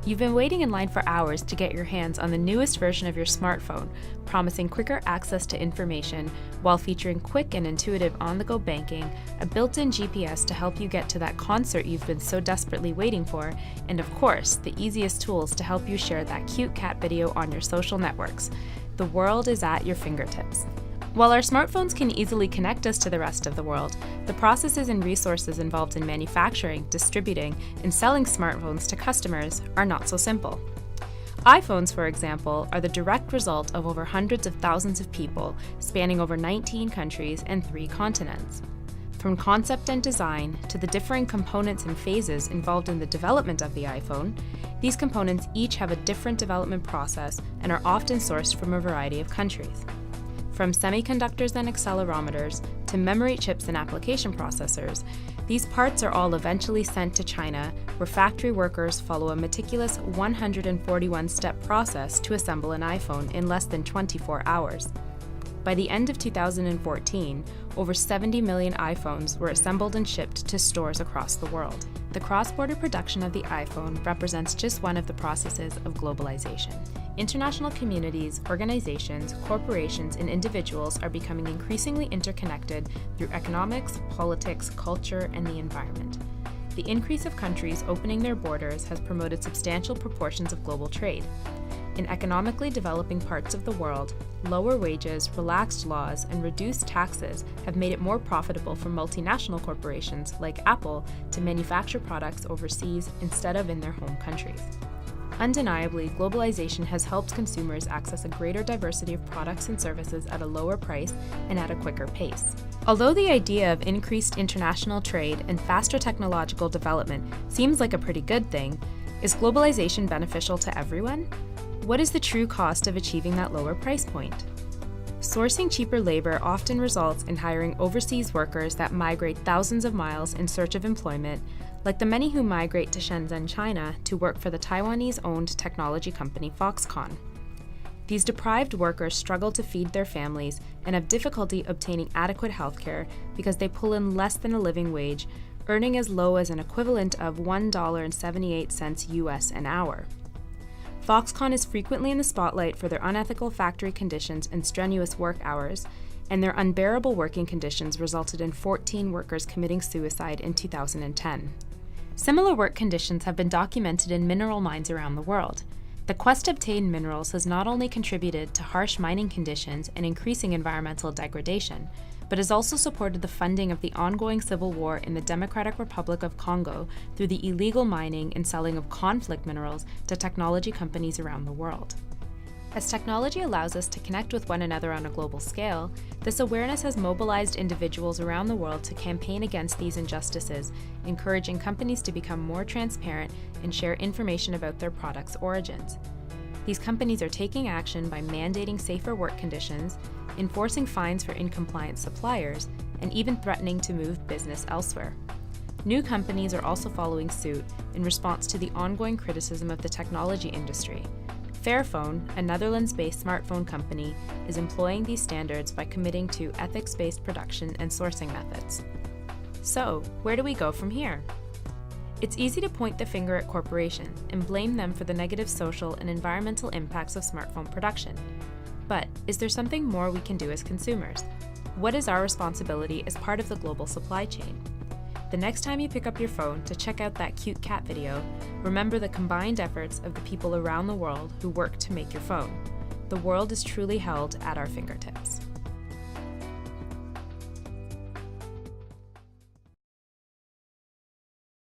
You've been waiting in line for hours to get your hands on the newest version of your smartphone, promising quicker access to information while featuring quick and intuitive on-the-go banking, a built-in GPS to help you get to that concert you've been so desperately waiting for, and of course, the easiest tools to help you share that cute cat video on your social networks. The world is at your fingertips. While our smartphones can easily connect us to the rest of the world, the processes and resources involved in manufacturing, distributing, and selling smartphones to customers are not so simple. iPhones, for example, are the direct result of over hundreds of thousands of people spanning over 19 countries and 3 continents. From concept and design to the differing components and phases involved in the development of the iPhone, these components each have a different development process and are often sourced from a variety of countries. From semiconductors and accelerometers to memory chips and application processors, these parts are all eventually sent to China, where factory workers follow a meticulous 141-step process to assemble an iPhone in less than 24 hours. By the end of 2014, over 70 million iPhones were assembled and shipped to stores across the world. The cross-border production of the iPhone represents just one of the processes of globalization. International communities, organizations, corporations, and individuals are becoming increasingly interconnected through economics, politics, culture, and the environment. The increase of countries opening their borders has promoted substantial proportions of global trade. In economically developing parts of the world, lower wages, relaxed laws, and reduced taxes have made it more profitable for multinational corporations like Apple to manufacture products overseas instead of in their home countries. Undeniably, globalization has helped consumers access a greater diversity of products and services at a lower price and at a quicker pace. Although the idea of increased international trade and faster technological development seems like a pretty good thing, is globalization beneficial to everyone? What is the true cost of achieving that lower price point? Sourcing cheaper labor often results in hiring overseas workers that migrate thousands of miles in search of employment, like the many who migrate to Shenzhen, China, to work for the Taiwanese-owned technology company Foxconn. These deprived workers struggle to feed their families and have difficulty obtaining adequate healthcare because they pull in less than a living wage, earning as low as an equivalent of $1.78 US an hour. Foxconn is frequently in the spotlight for their unethical factory conditions and strenuous work hours, and their unbearable working conditions resulted in 14 workers committing suicide in 2010. Similar work conditions have been documented in mineral mines around the world. The quest to obtain minerals has not only contributed to harsh mining conditions and increasing environmental degradation, but has also supported the funding of the ongoing civil war in the Democratic Republic of Congo through the illegal mining and selling of conflict minerals to technology companies around the world. As technology allows us to connect with one another on a global scale, this awareness has mobilized individuals around the world to campaign against these injustices, encouraging companies to become more transparent and share information about their products' origins. These companies are taking action by mandating safer work conditions, enforcing fines for incompliant suppliers, and even threatening to move business elsewhere. New companies are also following suit in response to the ongoing criticism of the technology industry. Fairphone, a Netherlands-based smartphone company, is employing these standards by committing to ethics-based production and sourcing methods. So, where do we go from here? It's easy to point the finger at corporations and blame them for the negative social and environmental impacts of smartphone production. But is there something more we can do as consumers? What is our responsibility as part of the global supply chain? The next time you pick up your phone to check out that cute cat video, remember the combined efforts of the people around the world who work to make your phone. The world is truly held at our fingertips.